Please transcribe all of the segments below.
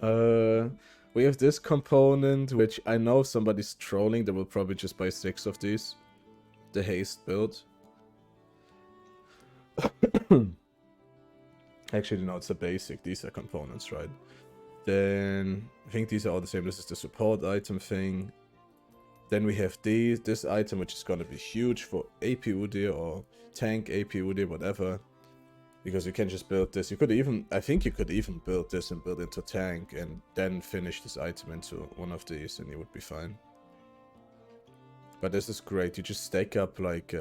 Uh, we have this component, which I know if somebody's trolling, they will probably just buy 6 of these. The haste build. Actually, no, it's a basic. These are components, right? Then I think these are all the same. This is the support item thing. Then we have this item, which is gonna be huge for AP UD or tank AP UD, whatever. Because you can just build this. You could even, I think you could even build this and build into tank and then finish this item into one of these and you would be fine. But this is great. You just stack up like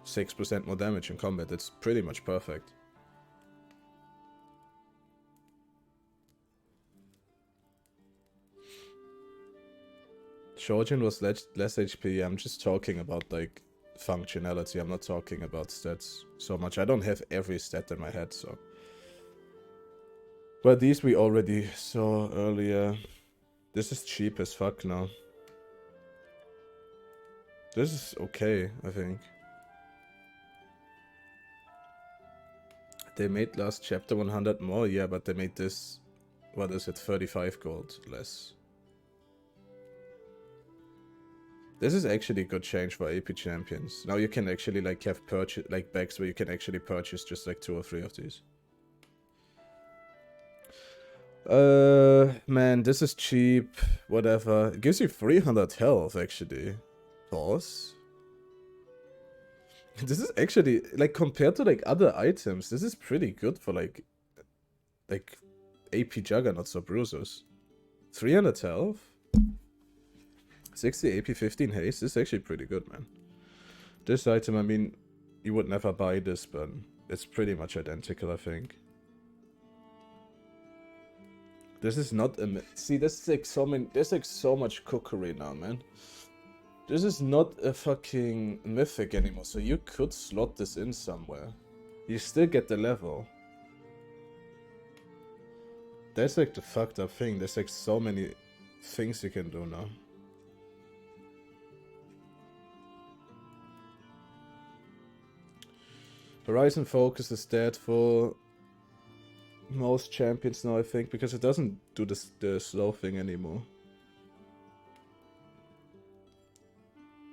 6% more damage in combat. That's pretty much perfect. Shojin was less HP. I'm just talking about like functionality. I'm not talking about stats so much. I don't have every stat in my head, so. But these we already saw earlier. This is cheap as fuck now. This is okay, I think. They made last chapter 100 more, yeah, but they made this, what is it, 35 gold less. This is actually a good change for AP champions. Now you can actually like have purchase like bags where you can actually purchase just like 2 or 3 of these. Man, this is cheap. Whatever. It gives you 300 health actually. Pause. This is actually like compared to like other items. This is pretty good for like AP juggernauts or bruisers. 300 health. 60 AP, 15 haste. This is actually pretty good, man. This item, I mean, you would never buy this, but it's pretty much identical, I think. This is not a... See, this is like so many... There's like so much cookery now, man. This is not a fucking mythic anymore, so you could slot this in somewhere. You still get the level. That's like the fucked up thing. There's like so many things you can do now. Horizon Focus is dead for most champions now, I think, because it doesn't do the slow thing anymore.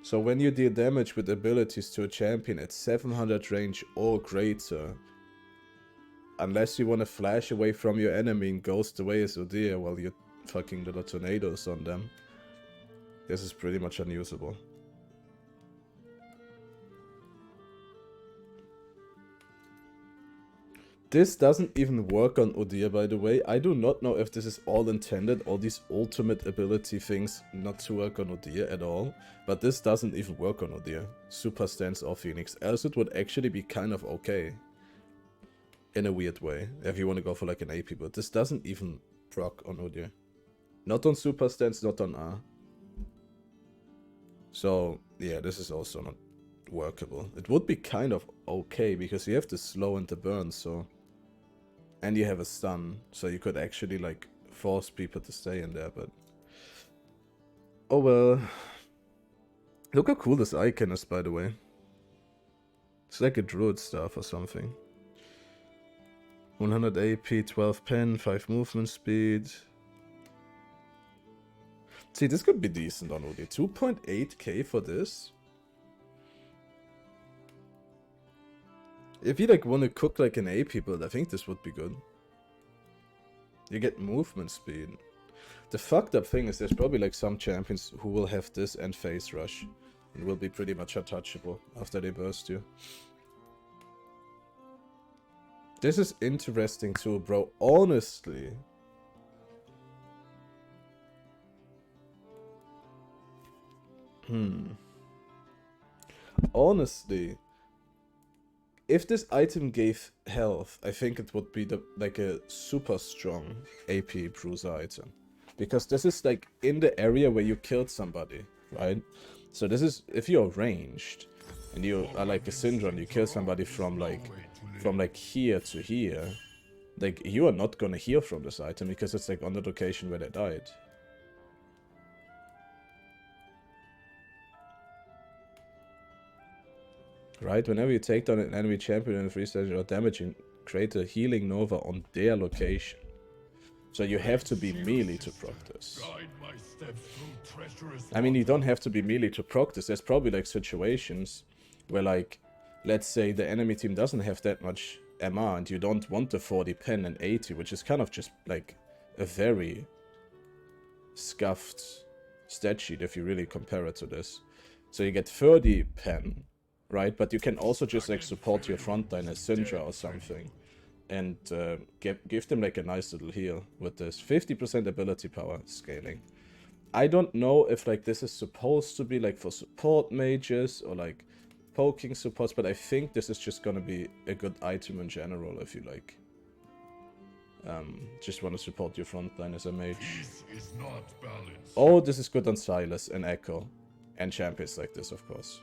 So when you deal damage with abilities to a champion at 700 range or greater, unless you want to flash away from your enemy and ghost away as Udyr while you're fucking little tornadoes on them, this is pretty much unusable. This doesn't even work on Udyr, by the way. I do not know if this is all intended, all these ultimate ability things not to work on Udyr at all. But this doesn't even work on Udyr. Super Stance or Phoenix. Else it would actually be kind of okay. In a weird way. If you want to go for like an AP build. This doesn't even proc on Udyr. Not on Super Stance, not on R. So, yeah, this is also not workable. It would be kind of okay, because you have the slow and the burn, so... And you have a stun, so you could actually, like, force people to stay in there, but... Oh well. Look how cool this icon is, by the way. It's like a druid staff or something. 100 AP, 12 pen, 5 movement speed. See, this could be decent on OD. 2.8k for this? If you like want to cook like an AP build, I think this would be good. You get movement speed. The fucked up thing is there's probably like some champions who will have this and phase rush. And will be pretty much untouchable after they burst you. This is interesting too, bro. Honestly. Honestly. If this item gave health, I think it would be like a super strong AP bruiser item. Because this is like in the area where you killed somebody, right? So this is, if you're ranged, and you are like a Syndron, you kill somebody from like here to here, like you are not gonna heal from this item because it's like on the location where they died. Right, whenever you take down an enemy champion in a 3-stage or damage, you create a healing nova on their location. So you have to be melee to proc this. I mean, you don't have to be melee to proc this. There's probably like situations where, like, let's say the enemy team doesn't have that much MR and you don't want the 40 pen and 80, which is kind of just like a very scuffed stat sheet if you really compare it to this. So you get 30 pen, right? But you can also just like support your frontline as Syndra or something and give them like a nice little heal with this 50% ability power scaling. I don't know if like this is supposed to be like for support mages or like poking supports, but I think this is just gonna be a good item in general if you like just want to support your frontline as a mage. Oh, this is good on Silas and Echo and champions like this, of course.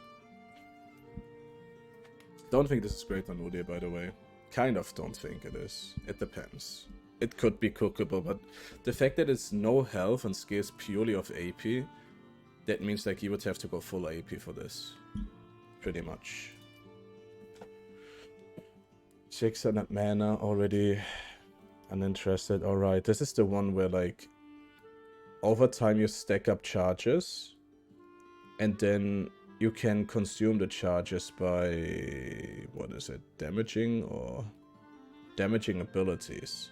Don't think this is great on Udyr, by the way. Kind of don't think it is. It depends. It could be cookable, but the fact that it's no health and scales purely off AP, that means like you would have to go full AP for this. Pretty much. 600 mana already. Uninterested. Alright, this is the one where like over time you stack up charges and then you can consume the charges by, what is it, damaging abilities.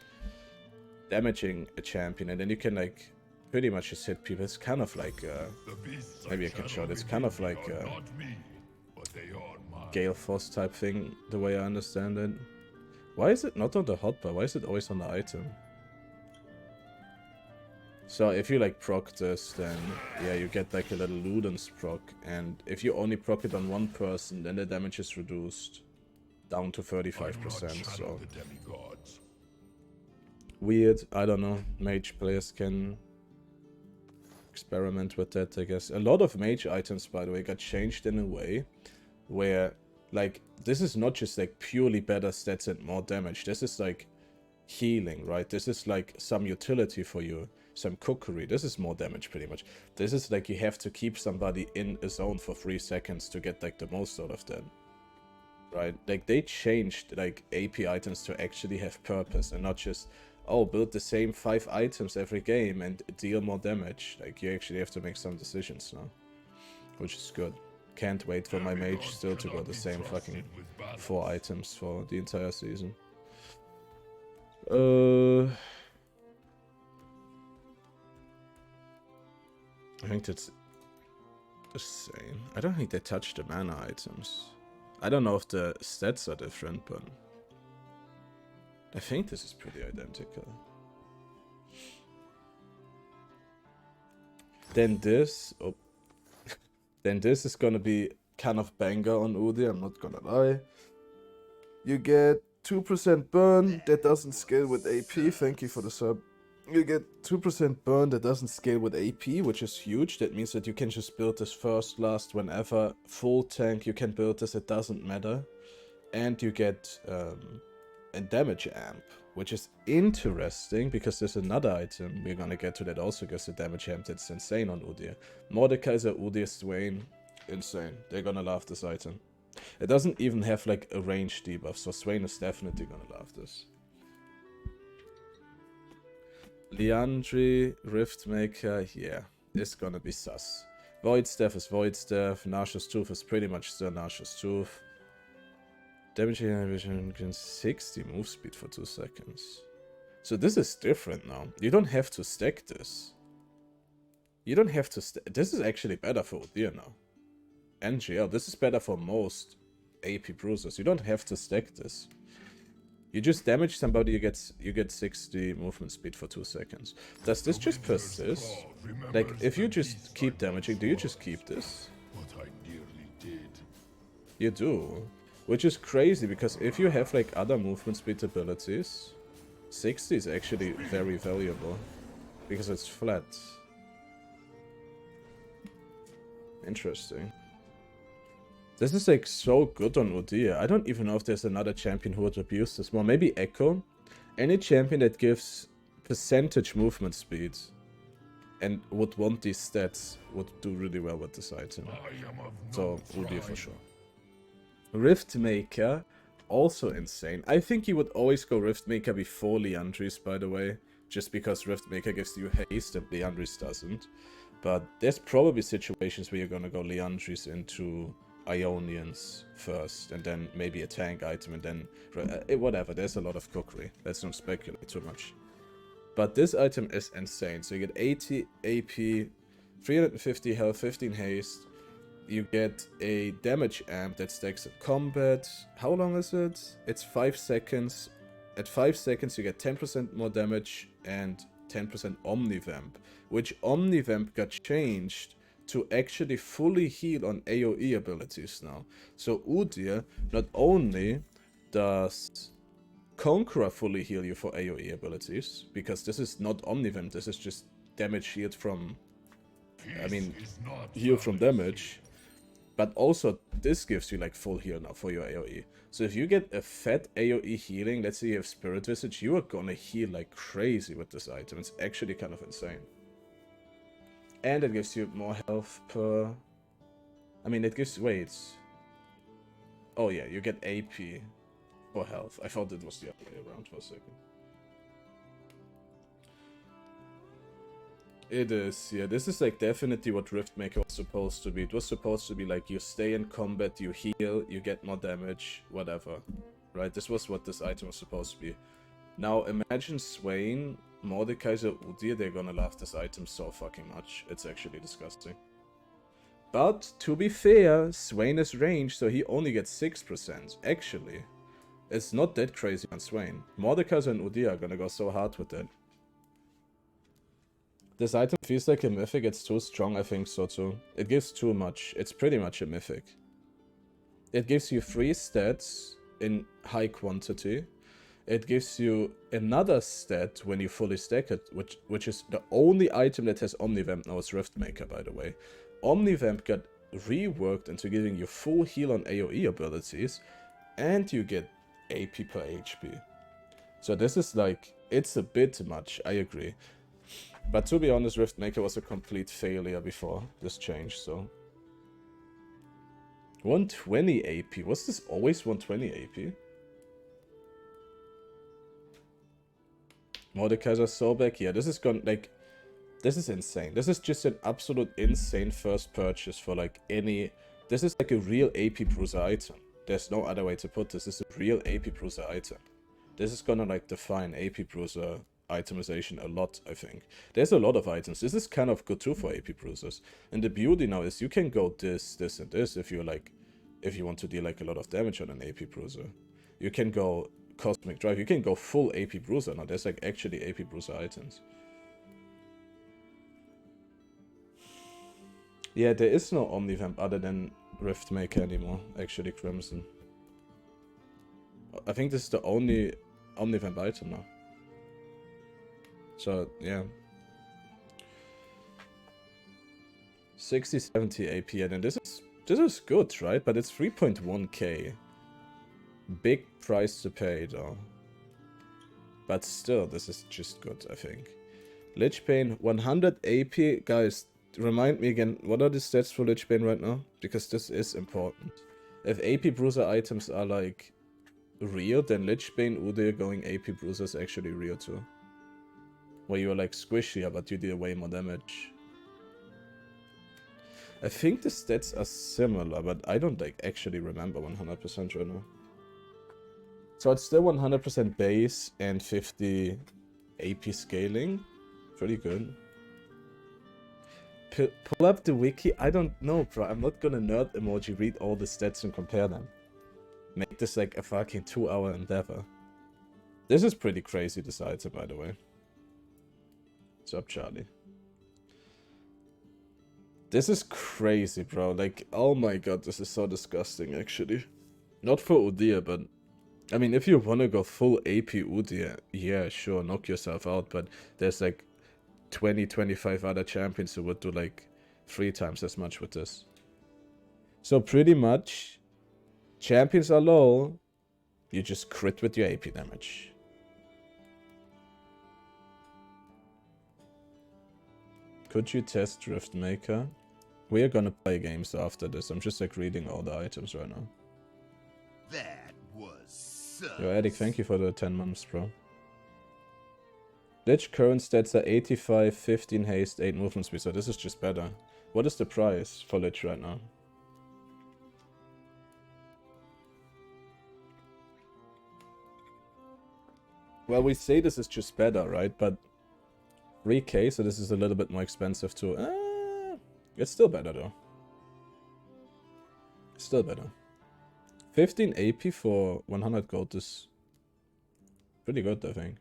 Damaging a champion, and then you can like pretty much just hit people. It's kind of like maybe I can show it. It's kind of like Gale Force type thing, the way I understand it. Why is it not on the hotbar? Why is it always on the item? So if you like proc this, then yeah, you get like a little Ludens proc, and if you only proc it on one person, then the damage is reduced down to 35%. So weird, I don't know. Mage players can experiment with that, I guess. A lot of mage items, by the way, got changed in a way where, like, this is not just like purely better stats and more damage. This is like healing, right? This is like some utility for you, some cookery. This is more damage pretty much. This is like you have to keep somebody in a zone for 3 seconds to get like the most out of that, right? Like they changed like AP items to actually have purpose and not just, oh, build the same 5 items every game and deal more damage. Like you actually have to make some decisions now, which is good. Can't wait for my mage still to go the same fucking 4 items for the entire season. I think that's the same. I don't think they touched the mana items. I don't know if the stats are different, but I think this is pretty identical. Then this, oh, then this is gonna be kind of banger on Udyr, I'm not gonna lie. You get 2% burn, that doesn't scale with AP, thank you for the sub. You get 2% burn that doesn't scale with AP, which is huge. That means that you can just build this first, last, whenever. Full tank, you can build this, it doesn't matter. And you get a damage amp, which is interesting because there's another item. We're gonna get to that also because the damage amp that's insane on Udyr. Mordekaiser, Udyr, Swain, insane. They're gonna love this item. It doesn't even have like a range debuff, so Swain is definitely gonna love this. Liandry, Riftmaker, yeah, it's gonna be sus. Void Staff is Void Staff, Narsha's Tooth is pretty much still Narsha's Tooth. Damage inhibition can 60 move speed for 2 seconds. So this is different now. You don't have to stack this. You don't have to this is actually better for Udyr now. NGL, this is better for most AP bruisers. You don't have to stack this. You just damage somebody, you get 60 movement speed for 2 seconds. Does this just persist? Like, if you just keep damaging, do you just keep this? You do. Which is crazy, because if you have like other movement speed abilities, 60 is actually very valuable. Because it's flat. Interesting. This is like so good on Udyr. I don't even know if there's another champion who would abuse this more. Maybe Echo. Any champion that gives percentage movement speed and would want these stats would do really well with this item. So Udyr for sure. Riftmaker, also insane. I think you would always go Riftmaker before Liandry's, by the way. just because Riftmaker gives you haste and Leandris doesn't. But there's probably situations where you're gonna go Leandris into Ionians first, and then maybe a tank item, and then whatever. There's a lot of cookery. Let's not speculate too much. But this item is insane. So you get 80 AP, 350 health, 15 haste. You get a damage amp that stacks at combat. How long is it? It's 5 seconds. At 5 seconds you get 10% more damage and 10% Omnivamp, which Omnivamp got changed to actually fully heal on AoE abilities now. So Udyr, not only does Conqueror fully heal you for AoE abilities, because this is not Omnivamp, this is just damage healed from, heal from damage. But also, this gives you like full heal now for your AoE. So if you get a fat AoE healing, let's say you have Spirit Visage, you are gonna heal like crazy with this item. It's actually kind of insane. And it gives you more health per... it gives... wait. Oh yeah, you get AP for health. I thought it was the other way around for a second. It is, yeah. This is like definitely what Riftmaker was supposed to be. It was supposed to be like you stay in combat, you heal, you get more damage, whatever. Right? This was what this item was supposed to be. Now imagine Swain, Mordekaiser, Udyr, they're gonna love this item so fucking much. It's actually disgusting. But to be fair, Swain is ranged, so he only gets 6%. Actually, it's not that crazy on Swain. Mordekaiser and Udyr are gonna go so hard with that. This item feels like a mythic, it's too strong, I think so too. It gives too much, it's pretty much a mythic. It gives you 3 stats in high quantity. It gives you another stat when you fully stack it, which is the only item that has Omnivamp now is Riftmaker, by the way. Omnivamp got reworked into giving you full heal on AoE abilities, and you get AP per HP. So this is like, it's a bit much, I agree. But to be honest, Riftmaker was a complete failure before this change, so... 120 AP. Was this always 120 AP? Mordekaiser Sobek. Yeah, this is gone, like... This is insane. This is just an absolute insane first purchase for, like, any... This is like a real AP bruiser item. There's no other way to put this. This is a real AP bruiser item. This is gonna, like, define AP bruiser itemization a lot, I think. There's a lot of items. This is kind of good too for AP bruisers. And the beauty now is you can go this, this, and this if you like, if you want to deal like a lot of damage on an AP bruiser. You can go Cosmic Drive. You can go full AP bruiser now. There's like actually AP bruiser items. Yeah, there is no Omnivamp other than Riftmaker anymore, actually, Crimson. I think this is the only Omnivamp item now. So, yeah. 60, 70 AP, and this is good, right? But it's 3.1k. Big price to pay, though. But still, this is just good, I think. Lich Bane, 100 AP. Guys, remind me again, what are the stats for Lich Bane right now? Because this is important. If AP Bruiser items are, like, real, then Lich Bane, Udyr going AP Bruiser is actually real, too. Where you're like squishier, but you deal way more damage. I think the stats are similar, but I don't like actually remember 100% right now. So it's still 100% base and 50 AP scaling. Pretty good. Pull up the wiki. I don't know, bro. I'm not gonna nerd emoji, read all the stats and compare them. Make this like a fucking 2-hour endeavor. This is pretty crazy, this item, by the way. What's up, Charlie? This is crazy, bro. Like, oh my god, this is so disgusting, actually. Not for Udyr, but... I mean, if you wanna go full AP Udyr, yeah, sure, knock yourself out, but there's like 20, 25 other champions who would do like 3 times as much with this. So pretty much, champions are low, you just crit with your AP damage. Could you test Riftmaker? We are gonna play games after this. I'm just like reading all the items right now. That was sus. Yo, Edik, thank you for the 10 months, bro. Lich current stats are 85, 15 haste, 8 movement speed, so this is just better. What is the price for Lich right now? Well, we say this is just better, right? But 3k, so this is a little bit more expensive too. It's still better though. Still better. 15 AP for 100 gold is pretty good, I think.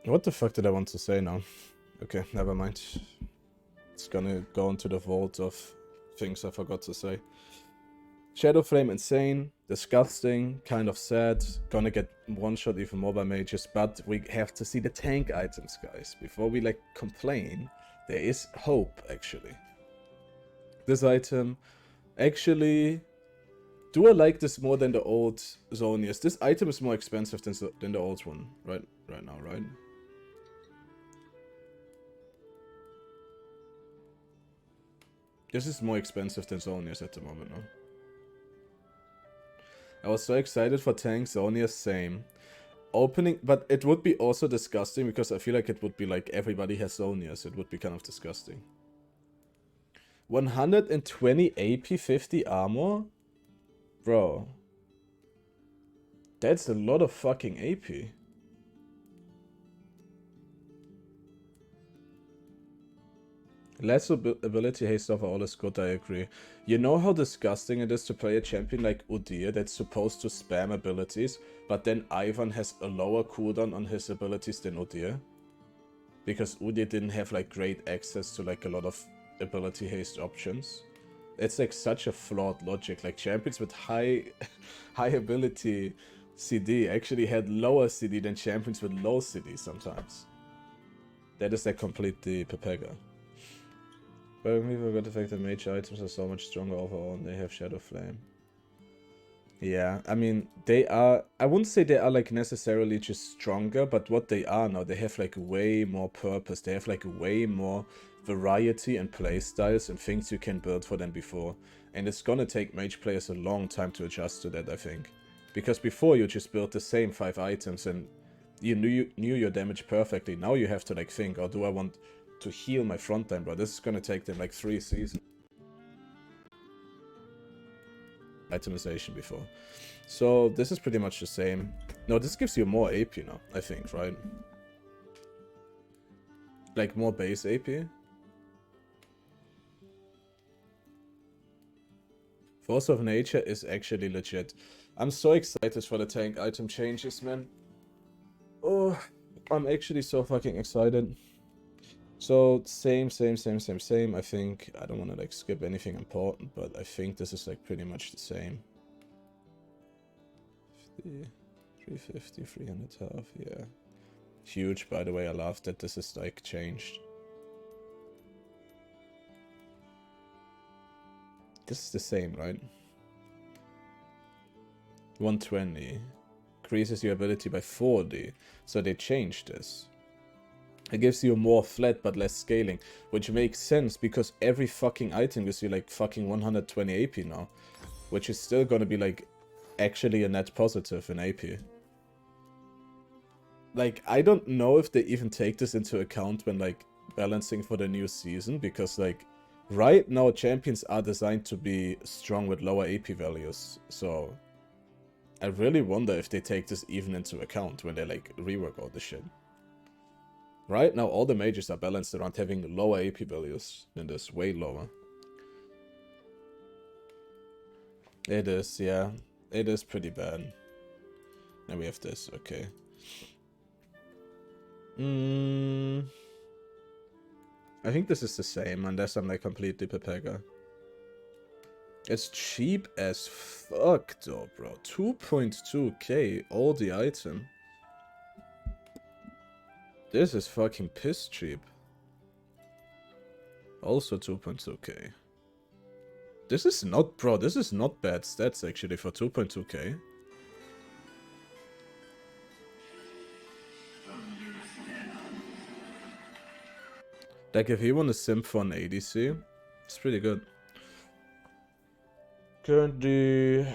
What the fuck did I want to say now? Okay, never mind. It's gonna go into the vault of things I forgot to say. Shadow Flame insane, disgusting, kind of sad. Gonna get one shot even more by mages, but we have to see the tank items, guys. Before we like complain, there is hope actually. This item, actually, do I like this more than the old Zonius? This item is more expensive than the old one, right now, right? This is more expensive than Zonius at the moment, no? I was so excited for tank, Zonius, same. Opening, but it would be also disgusting because I feel like it would be like everybody has Zonius. It would be kind of disgusting. 120 AP, 50 armor? Bro. That's a lot of fucking AP. Less ability haste overall is good, I agree. You know how disgusting it is to play a champion like Udyr that's supposed to spam abilities, but then Ivan has a lower cooldown on his abilities than Udyr? Because Udyr didn't have like great access to like a lot of ability haste options. It's like such a flawed logic. Like champions with high ability CD actually had lower CD than champions with low CD sometimes. That is like completely Pepega. But we forgot the fact that mage items are so much stronger overall and they have Shadow Flame. Yeah, I mean, they are, I wouldn't say they are like necessarily just stronger, but what they are now, they have like way more purpose. They have like way more variety and playstyles and things you can build for than before. And it's gonna take mage players a long time to adjust to that, I think. Because before you just built the same 5 items and you knew your damage perfectly. Now you have to like think, oh, do I want to heal my front line, bro? This is gonna take them like 3 seasons. Itemization before. So this is pretty much the same. No, this gives you more AP now, I think, right? Like more base AP. Force of Nature is actually legit. I'm so excited for the tank item changes, man. Oh, I'm actually so fucking excited. So, same. I think, I don't want to like skip anything important, but I think this is like pretty much the same. 50, 350, 300 health, yeah. Huge, by the way, I love that this is like changed. This is the same, right? 120. Increases your ability by 40. So they changed this. It gives you more flat but less scaling, which makes sense because every fucking item gives you like fucking 120 AP now, which is still gonna be like actually a net positive in AP. Like, I don't know if they even take this into account when like balancing for the new season, because like right now champions are designed to be strong with lower AP values, so I really wonder if they take this even into account when they like rework all this shit. Right now, all the mages are balanced around having lower AP values than this, way lower. It is, yeah. It is pretty bad. And we have this, okay. I think this is the same, unless I'm like completely Pepega. It's cheap as fuck though, bro. 2.2k, all the item. This is fucking piss cheap. Also 2.2k. This is not, bro, this is not bad stats actually for 2.2k. Like if you want to simp for an ADC, it's pretty good. Currently,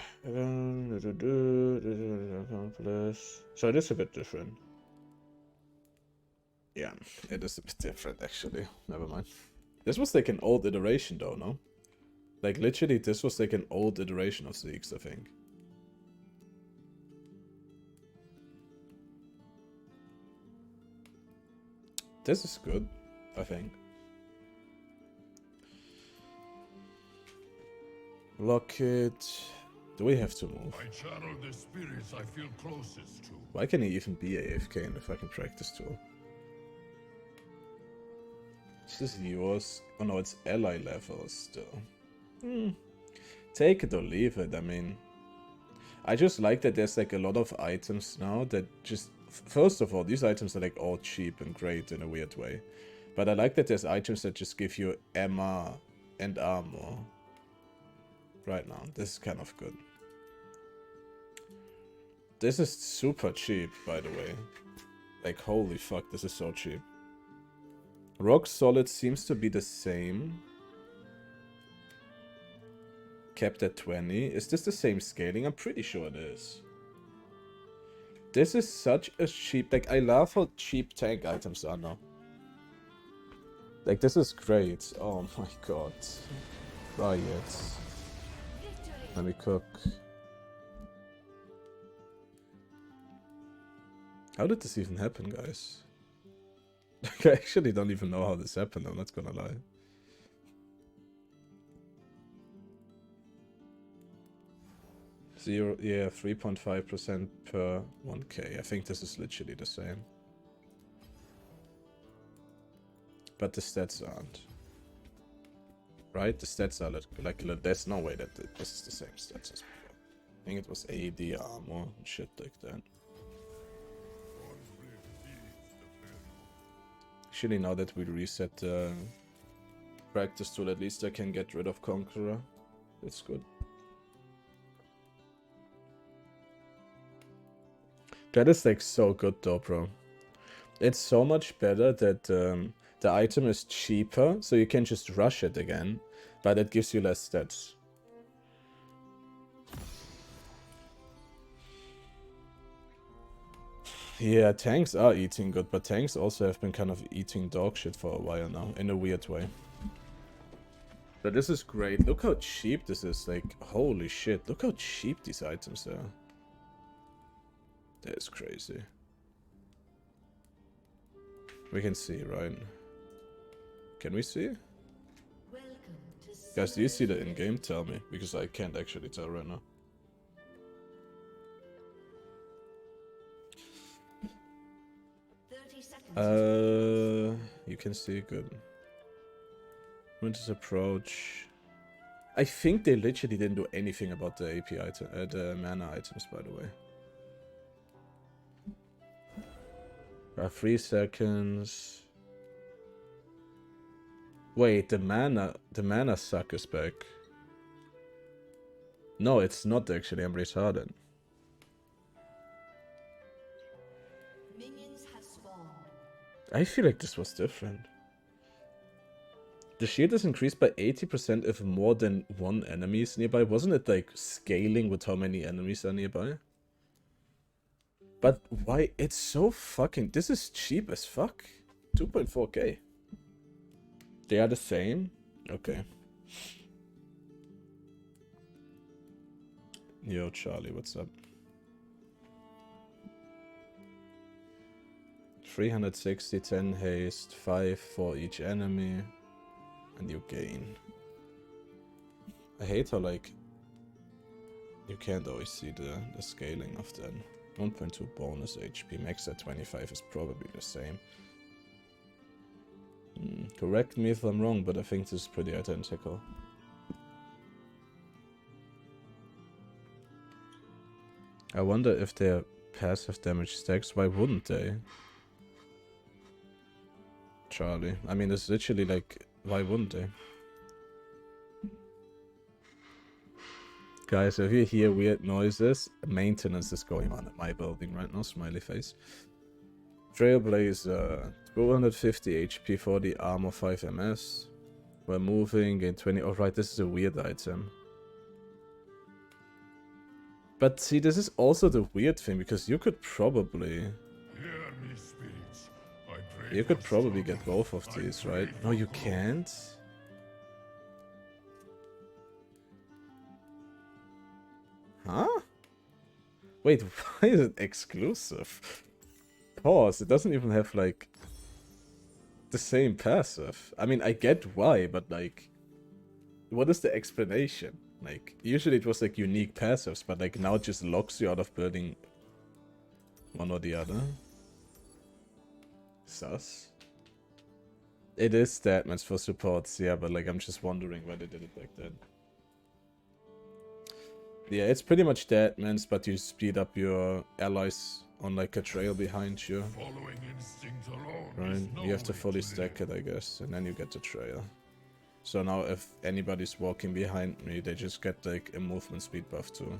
so it is a bit different. Yeah, it is a bit different actually. Never mind. This was like an old iteration though, no? Like literally, this was like an old iteration of Zeeks, I think. This is good, I think. Lock it. Do we have to move? I channel the spirits I feel closest to. Why can he even be AFK in the fucking practice tool? This is yours. Oh no, it's ally level still. Take it or leave it, I mean. I just like that there's like a lot of items now that just... First of all, these items are like all cheap and great in a weird way. But I like that there's items that just give you MR and armor. Right now, this is kind of good. This is super cheap, by the way. Like, holy fuck, this is so cheap. Rock Solid seems to be the same. Kept at 20. Is this the same scaling? I'm pretty sure it is. This is such a cheap... Like, I love how cheap tank items are now. Like, this is great. Oh my god. Riot. Let me cook. How did this even happen, guys? Like, I actually don't even know how this happened, I'm not gonna lie. Zero, yeah, 3.5% per 1k. I think this is literally the same. But the stats aren't. Right? The stats are like there's no way that this is the same stats as before. I think it was AD armor and shit like that. Actually, now that we reset the practice tool, at least I can get rid of Conqueror. That's good. That is like so good though, bro. It's so much better that the item is cheaper, so you can just rush it again, but it gives you less stats. Yeah, tanks are eating good, but tanks also have been kind of eating dog shit for a while now, in a weird way. But this is great. Look how cheap this is. Like, holy shit. Look how cheap these items are. That is crazy. We can see, right? Can we see? Guys, do you see the in-game? Tell me, because I can't actually tell right now. You can see, good. Winter's Approach. I think they literally didn't do anything about the AP item, the mana items, by the way. 3 seconds. Wait, the mana suck is back. No, it's not actually, I'm retarded. Minions have spawned. I feel like this was different. The shield is increased by 80% if more than one enemy is nearby. Wasn't it like scaling with how many enemies are nearby? But why? It's so fucking... This is cheap as fuck. 2.4k. They are the same? Okay. Yo, Charlie, what's up? 360, 10 haste, 5 for each enemy. And you gain. I hate how, like, you can't always see the scaling of that. 1.2 bonus HP, max at 25 is probably the same. Correct me if I'm wrong, but I think this is pretty identical. I wonder if their passive damage stacks. Why wouldn't they? Charlie. I mean, it's literally like, why wouldn't they? Guys, if you hear weird noises, maintenance is going on at my building right now, smiley face. Trailblazer, 250 HP for the armor, 5 MS. We're moving in 20. Oh, right, this is a weird item. But see, this is also the weird thing, because you could probably... Hear me, spirits. I pray You could for probably get struggle. both of I these, pray right? for No, you growth. can't? Huh? Wait, why is it exclusive? Pause, it doesn't even have, like, the same passive. I mean, I get why, but, like, what is the explanation? Like, usually it was, like, unique passives, but, like, now it just locks you out of building one or the other. Sus. It is statements for supports, yeah, but, like, I'm just wondering why they did it like that. Yeah, it's pretty much statements, but you speed up your allies on, like, a trail behind you. Following instinct alone Right, is no you have to way fully to stack live. it, I guess, and then you get the trail. So now if anybody's walking behind me, they just get, like, a movement speed buff too.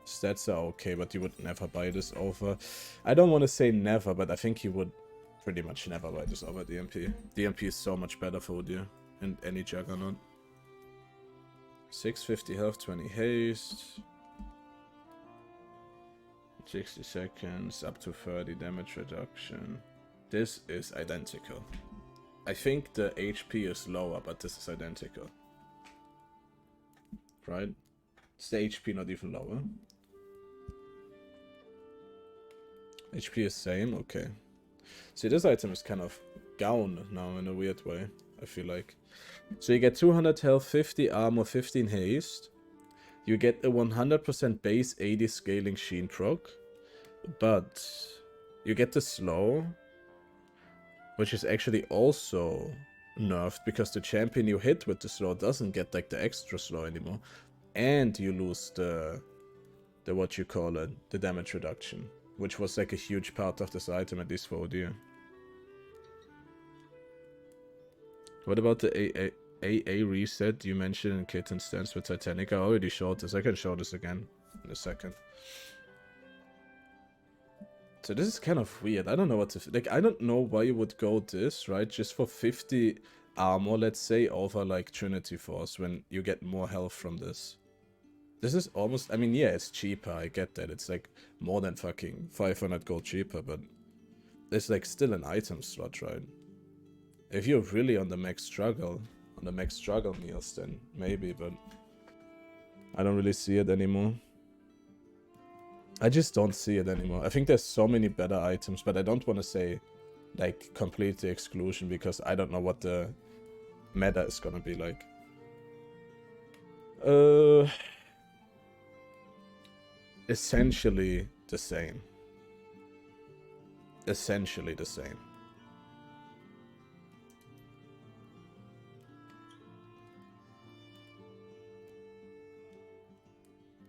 Stats are okay, but you would never buy this over. I don't want to say never, but I think you would pretty much never buy this over DMP. DMP is so much better for you in any Juggernaut. 650 health, 20 haste. 60 seconds, up to 30 damage reduction. This is identical. I think the HP is lower, but this is identical. Right? Is the HP not even lower? HP is same? Okay. See, this item is kind of gone now in a weird way, I feel like. So you get 200 health, 50 armor, 15 haste. You get a 100% base 80 scaling sheen proc. But you get the slow, which is actually also nerfed because the champion you hit with the slow doesn't get like the extra slow anymore. And you lose the what you call it, the damage reduction, which was like a huge part of this item, at least for OD. What about the AA reset you mentioned in Kitten Stance with Titanic? I already showed this. I can show this again in a second. So this is kind of weird. I don't know what to... Like, I don't know why you would go this, right? Just for 50 armor, let's say, over, like, Trinity Force when you get more health from this. This is almost... I mean, yeah, it's cheaper. I get that. It's, like, more than fucking 500 gold cheaper, but... It's, like, still an item slot, right? If you're really on the max struggle meals, then maybe, but... I don't really see it anymore. I just don't see it anymore. I think there's so many better items, but I don't want to say, like, completely exclusion, because I don't know what the meta is gonna be like. Essentially the same. Essentially the same.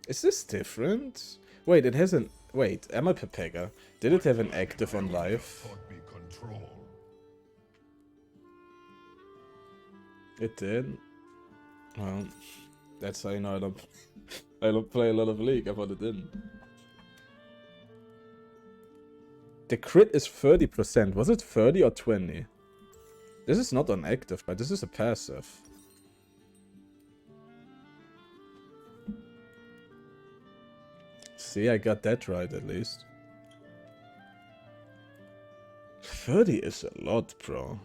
Is this different? Wait, it hasn't... Wait, am I Pepega? Did it have an active on live? It did? Well, that's how you know I don't play a lot of League. I thought it didn't. The crit is 30%. Was it 30 or 20? This is not on active, but this is a passive. See, I got that right at least. 30 is a lot, bro.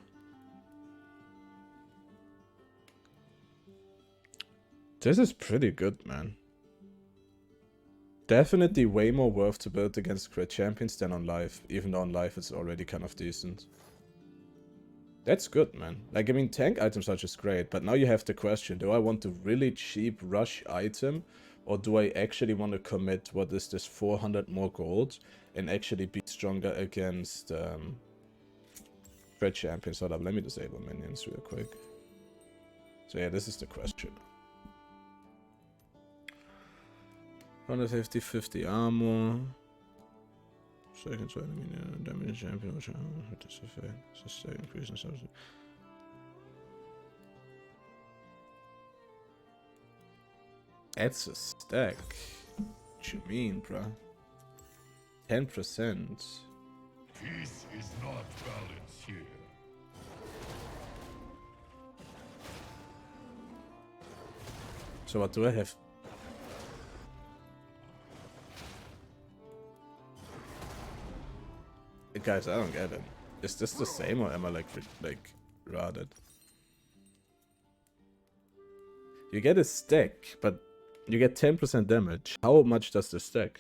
This is pretty good, man. Definitely way more worth to build against crit champions than on live, even though on live it's already kind of decent. That's good, man. Like, I mean, tank items are just great, but now you have the question, do I want a really cheap rush item, or do I actually want to commit, what is this, 400 more gold, and actually be stronger against crit champions? Hold up, let me disable minions real quick. So yeah, this is the question. 150, 50 armor. Second to enemy damage champion, which this effect. Sustain increase in substance. That's a stack. What you mean, bruh? 10%. Peace is not balance here. So what do I have? Guys, I don't get it. Is this the same or am I like rotted? You get a stack, but you get 10% damage. How much does the stack?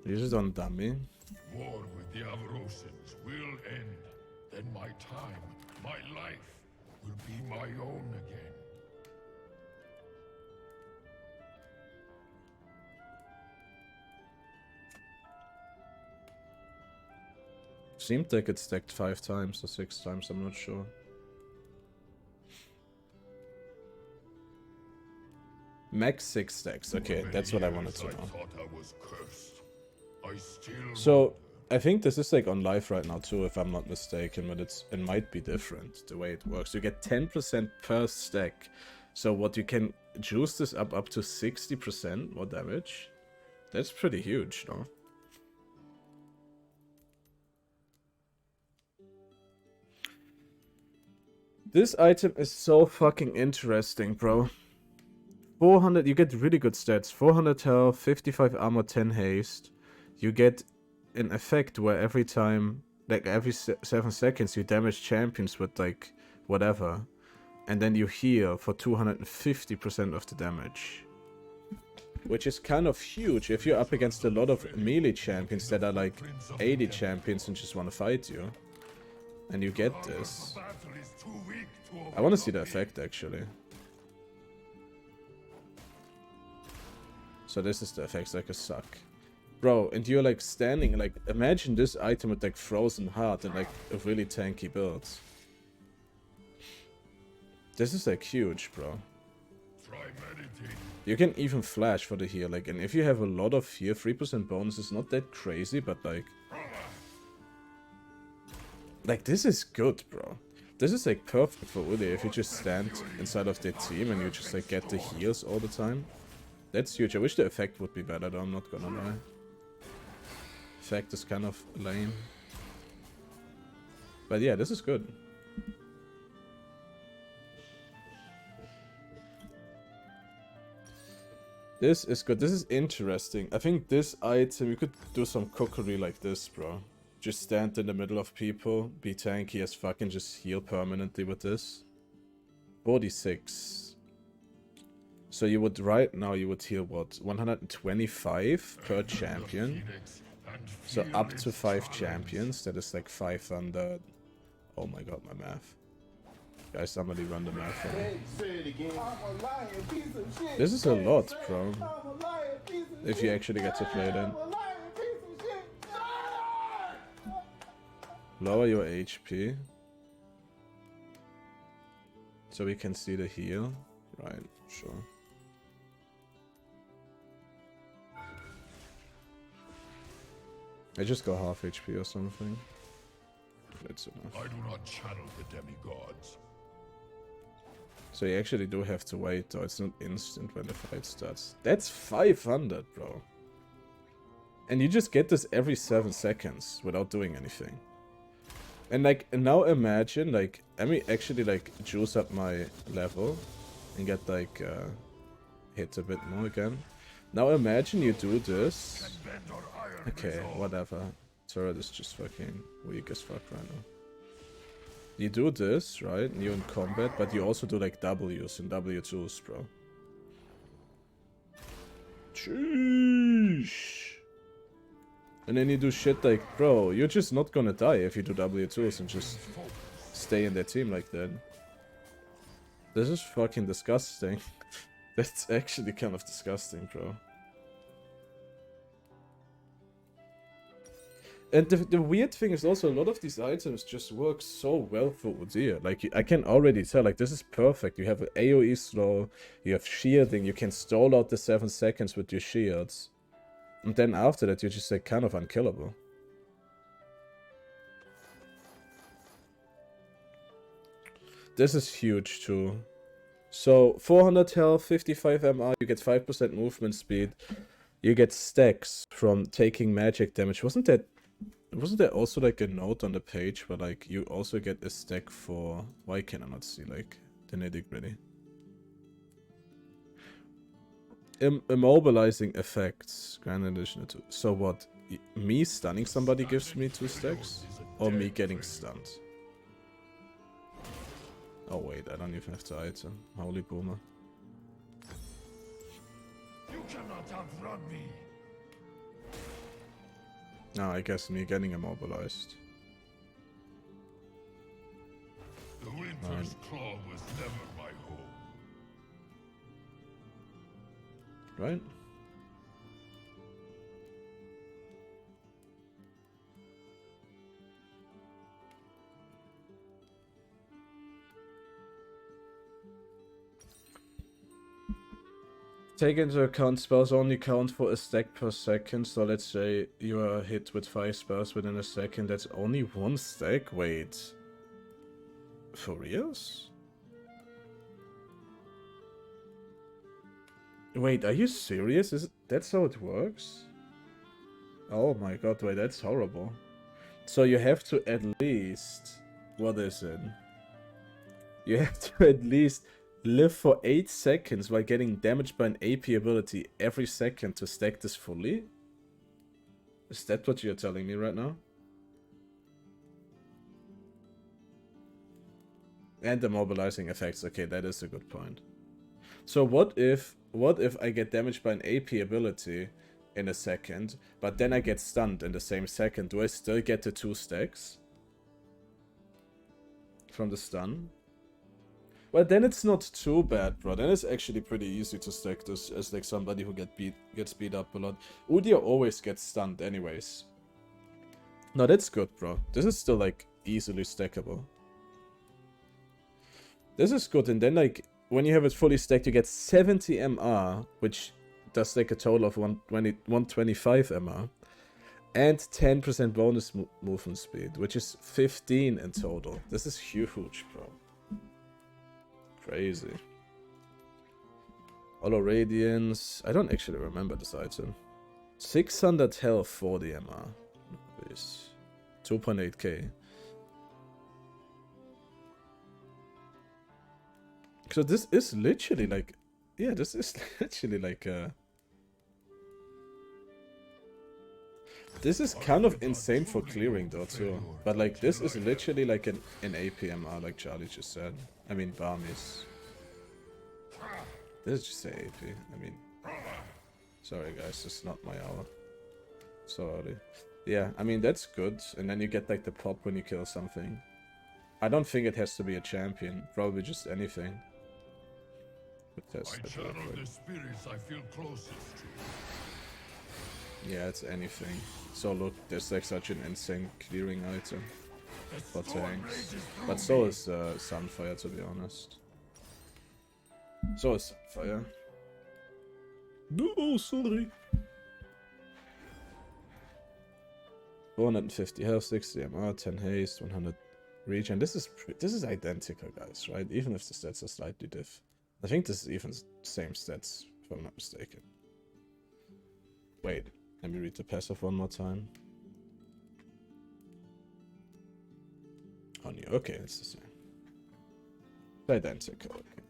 This is on dummy. War with the Avarosians will end. Then my time, my life, will be my own again. Seemed like it stacked 5 times or 6 times, I'm not sure. Max 6 stacks. Okay, that's what I wanted to know. I thought I was cursed. I still So, I think this is like on live right now too, if I'm not mistaken, but it might be different the way it works. You get 10% per stack. So what you can juice this up to 60% more damage. That's pretty huge, no? This item is so fucking interesting, bro. 400, you get really good stats. 400 health, 55 armor, 10 haste. You get an effect where every time, like every 7 seconds, you damage champions with like whatever. And then you heal for 250% of the damage. Which is kind of huge if you're up against a lot of melee champions that are like 80 champions and just want to fight you. And you get this. I want to see the effect actually. So this is the effects, like a suck. Bro, and you're like standing, like imagine this item with like frozen heart and like a really tanky build. This is like huge, bro. You can even flash for the heal, like, and if you have a lot of heal, 3% bonus is not that crazy, but like this is good, bro. This is like perfect for Uli if you just stand inside of their team and you just like get the heals all the time. That's huge. I wish the effect would be better though, I'm not gonna lie. Effect is kind of lame. But yeah, this is good. This is good. This is interesting. I think this item, you could do some cookery like this, bro. Just stand in the middle of people, be tanky as fuck and just heal permanently with this. 46. So you would, right now you would heal what? 125 per champion. So up to 5 champions, that is like 500. Oh my god, my math. Guys, somebody run the math for me. This is a lot, bro. If you actually get to play it in. Lower your HP. So we can see the heal. Right, sure. I just go half HP or something. That's enough. I do not channel the demigods. So you actually do have to wait though, it's not instant when the fight starts. That's 500, bro. And you just get this every 7 seconds without doing anything. And like, now imagine, like, let me actually like juice up my level and get like, hit a bit more again. Now imagine you do this. Okay, whatever. Turret is just fucking weak as fuck right now. You do this, right? And you're in combat, but you also do like W's and W2s, bro. Sheesh. And then you do shit like, bro, you're just not gonna die if you do W2s and just stay in their team like that. This is fucking disgusting. That's actually kind of disgusting, bro. And the weird thing is also a lot of these items just work so well for Udyr. Like, I can already tell, like, this is perfect. You have an AoE slow, you have shielding, you can stall out the 7 seconds with your shields. And then after that, you're just, like, kind of unkillable. This is huge, too. So, 400 health, 55 MR, you get 5% movement speed. You get stacks from taking magic damage. Wasn't there also like a note on the page where like you also get a stack for, why can I not see like the nitty-gritty? Immobilizing effects, grand addition to, so what? me stunning somebody gives me 2 stacks, or me getting stunned. Oh wait, I don't even have to item. Holy boomer. You cannot outrun me. No, I guess me getting immobilized. The Winter's Claw was never my home. Right? Take into account spells only count for a stack per second, so let's say you are hit with 5 spells within a second, that's only 1 stack? Wait. For reals? Wait, are you serious? That's how it works? Oh my god, wait, that's horrible. So you have to at least... What is it? You have to at least live for 8 seconds while getting damaged by an AP ability every second to stack this fully? Is that what you're telling me right now? And the mobilizing effects, okay, that is a good point. So what if I get damaged by an AP ability in a second, but then I get stunned in the same second? Do I still get the 2 stacks from the stun? Well, then it's not too bad, bro. Then it's actually pretty easy to stack this as like somebody who gets beat up a lot. Udyr always gets stunned anyways. No, that's good, bro. This is still like easily stackable. This is good, and then like when you have it fully stacked, you get 70 MR, which does like a total of 125 MR, and 10% bonus movement speed, which is 15 in total. This is huge, bro. Crazy. Hollow Radiance. I don't actually remember this item. 600 health, 40 MR. Nice. 2.8k. So this is literally like... Yeah, this is literally like this is kind of insane for clearing though too. But like this is literally like an APMR like Charlie just said. I mean Barmies. This is just an AP. I mean... Sorry guys, it's not my hour. So early. Yeah, I mean that's good. And then you get like the pop when you kill something. I don't think it has to be a champion. Probably just anything. I channel the spirits I feel closest to. Yeah, it's anything. So look, there's like such an insane clearing item for tanks. But so is Sunfire, to be honest. So is Sunfire. No, sorry. 450 health, 60 MR, 10 haste, 100 regen. This is identical, guys, right? Even if the stats are slightly diff. I think this is even same stats, if I'm not mistaken. Wait, let me read the passive one more time. Oh, yeah, okay, it's the same. Identical, okay.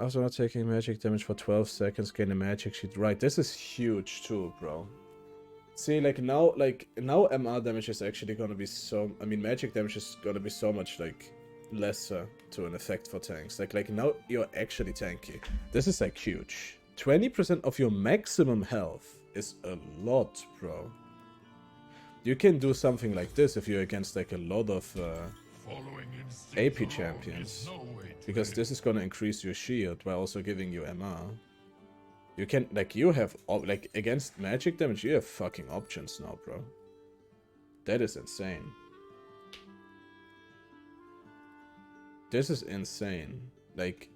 Also not taking magic damage for 12 seconds, gain a magic sheet. Right, this is huge too, bro. See, like now MR damage is actually gonna be so... I mean, magic damage is gonna be so much, like, lesser to an effect for tanks. Like now you're actually tanky. This is like huge. 20% of your maximum health is a lot, bro. You can do something like this if you're against like a lot of AP champions, because this is gonna increase your shield while also giving you MR. You can, like, you have, like, against magic damage, you have fucking options now, bro. That is insane. This is insane. Like,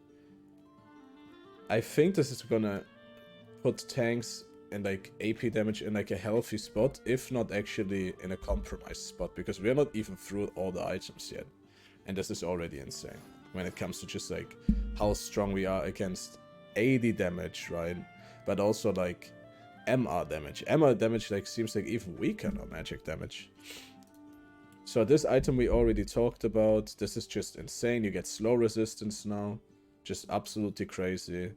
I think this is gonna put tanks and like AP damage in like a healthy spot, if not actually in a compromised spot, because we're not even through all the items yet. And this is already insane when it comes to just like how strong we are against AD damage, right? But also like MR damage. MR damage like seems like even weaker now, magic damage. So this item we already talked about. This is just insane. You get slow resistance now. Just absolutely crazy.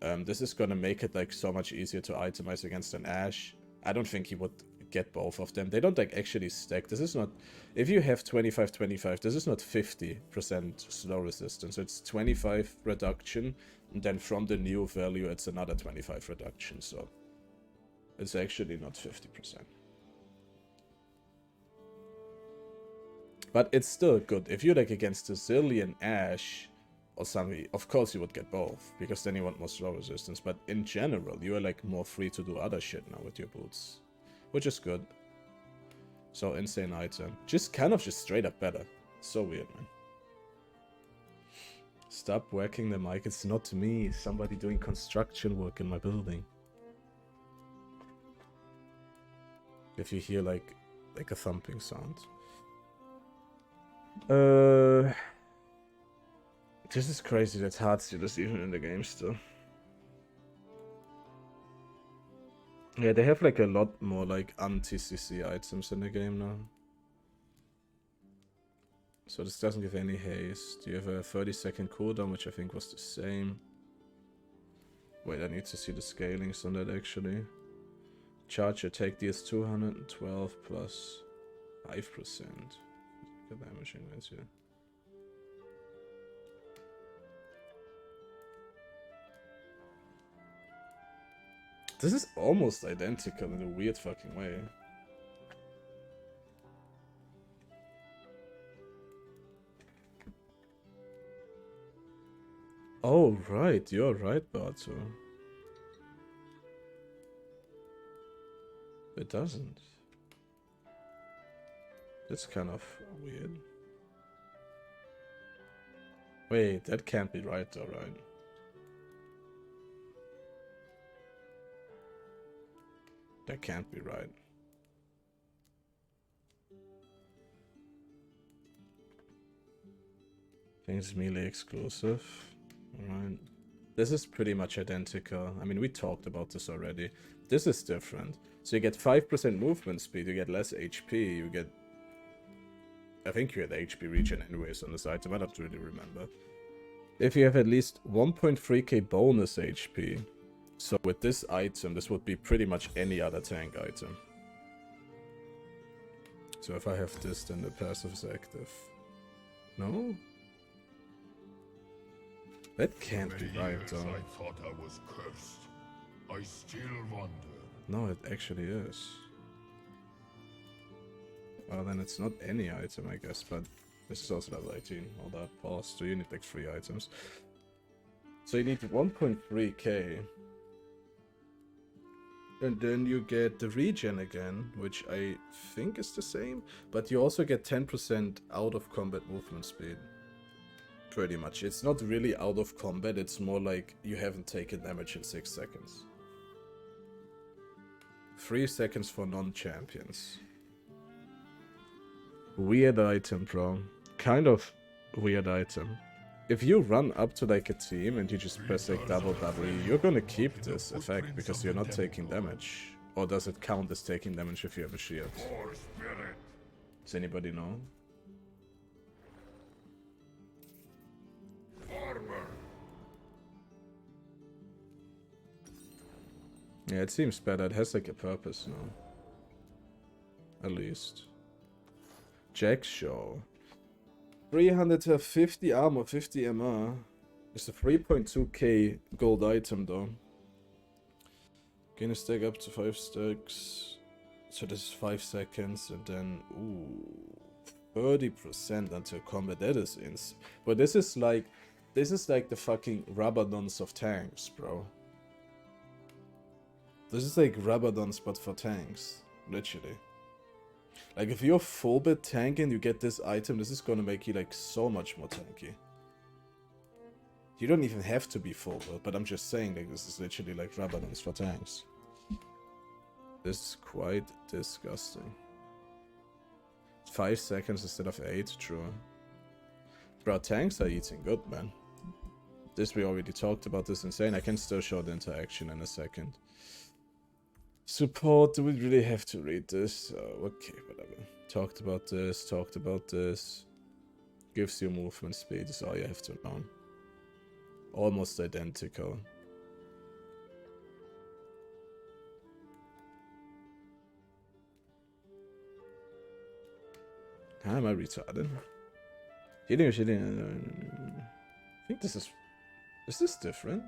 This is gonna make it like so much easier to itemize against an Ashe. I don't think he would get both of them. They don't like actually stack. This is not, if you have 25-25, this is not 50% slow resistance. It's 25 reduction, and then from the new value it's another 25 reduction, so it's actually not 50%. But it's still good. If you're like against a Zillion Ashe or something, of course you would get both, because then you want more slow resistance. But in general, you are like more free to do other shit now with your boots, which is good. So insane item. Just kind of just straight up better. So weird, man. Stop whacking the mic. It's not me. Somebody doing construction work in my building. If you hear like a thumping sound. This is crazy that Heartsteel is even in the game still. Yeah, they have like a lot more like anti-CC items in the game now. So this doesn't give any haste. You have a 30-second cooldown, which I think was the same. Wait, I need to see the scalings on that actually. Charge attack DS 212 plus 5%. Good damage increase here. This is almost identical in a weird fucking way. Oh, right. You're right, Barto. It doesn't. That's kind of weird. Wait, that can't be right though, right? That can't be right. Things melee exclusive. Alright. This is pretty much identical. I mean, we talked about this already. This is different. So you get 5% movement speed, you get less HP, you get... I think you had HP regen anyways on this item, I don't really remember. If you have at least 1.3k bonus HP. So with this item, this would be pretty much any other tank item. So if I have this, then the passive is active. No? That can't be right, though. I thought I was cursed. I still wonder. No, it actually is. Well, then it's not any item, I guess, but this is also level 18. All that pause. So you need like 3 items. So you need 1.3k. And then you get the regen again, which I think is the same. But you also get 10% out of combat movement speed. Pretty much. It's not really out of combat, it's more like you haven't taken damage in 6 seconds. 3 seconds for non-champions. Weird item, bro. Kind of weird item. If you run up to like a team and you just press like double W, you're gonna keep this effect because you're not taking damage. Or does it count as taking damage if you have a shield? Does anybody know? Yeah, it seems better. It has like a purpose now. At least. Jack Show. 350 armor, 50 MR. It's a 3.2k gold item though. Gain a stack up to 5 stacks. So this is 5 seconds and then, ooh, 30% until combat. That is insane. But this is like the fucking Rabadons of tanks, bro. This is like Rabadons but for tanks, literally. Like if you're full bit tanky and you get this item, this is gonna make you like so much more tanky. You don't even have to be full bit, but I'm just saying like this is literally like Rabadons for tanks. This is quite disgusting. 5 seconds instead of 8, true. Bro, tanks are eating good, man. This we already talked about, this insane. I can still show the interaction in a second. Support, do we really have to read this? Okay, whatever. Talked about this. Gives you movement speed, is all you have to know. Almost identical. Am I retarded? Healing. I think this is... Is this different?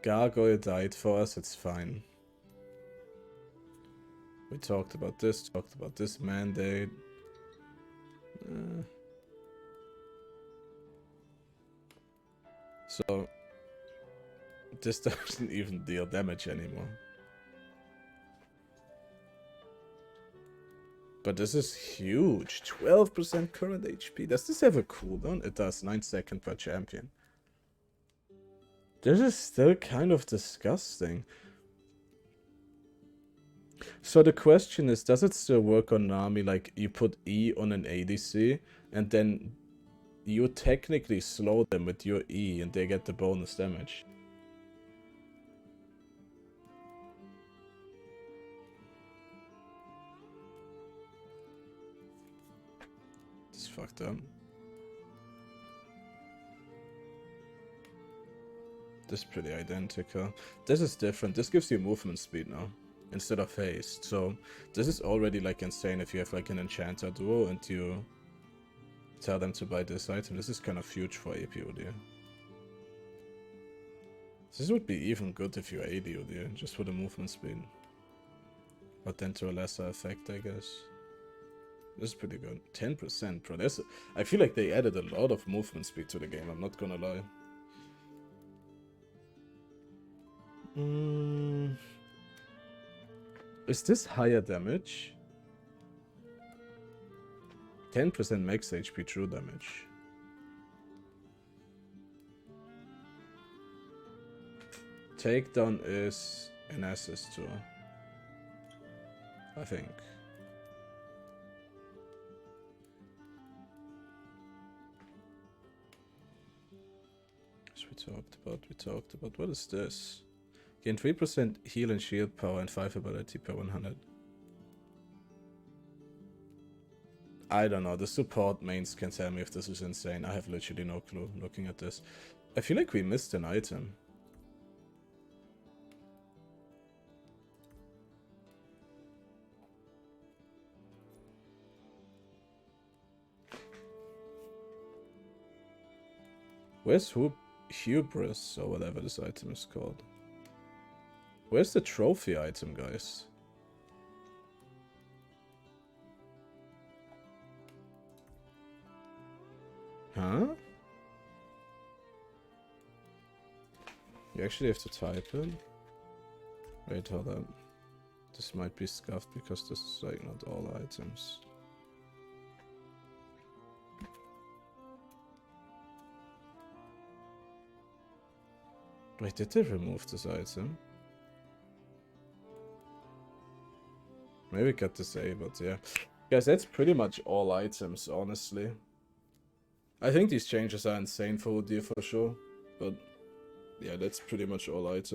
Gargoyle died for us, it's fine. We talked about this mandate. So, this doesn't even deal damage anymore. But this is huge. 12% current HP. Does this have a cooldown? It does. 9 seconds per champion. This is still kind of disgusting. So the question is, does it still work on Nami? Like, you put E on an ADC, and then you technically slow them with your E, and they get the bonus damage. It's fucked up. This is pretty identical. This is different. This gives you movement speed now, instead of haste. So this is already like insane if you have like an enchanter duo and you tell them to buy this item. This is kind of huge for AP Udyr. This would be even good if you AD Udyr, just for the movement speed. But then to a lesser effect, I guess. This is pretty good. 10%, bro. I feel like they added a lot of movement speed to the game, I'm not gonna lie. Is this higher damage? 10% max HP true damage. Takedown is an assist too, I think. As we talked about. What is this? Gain 3% heal and shield power and 5 ability per 100. I don't know, the support mains can tell me if this is insane. I have literally no clue looking at this. I feel like we missed an item. Where's Hubris, or whatever this item is called? Where's the trophy item, guys? Huh? You actually have to type it? Wait, hold up. This might be scuffed because this is like not all items. Wait, did they remove this item? Maybe it got disabled, yeah. Guys, that's pretty much all items, honestly. I think these changes are insane for Udyr for sure, but yeah, that's pretty much all items.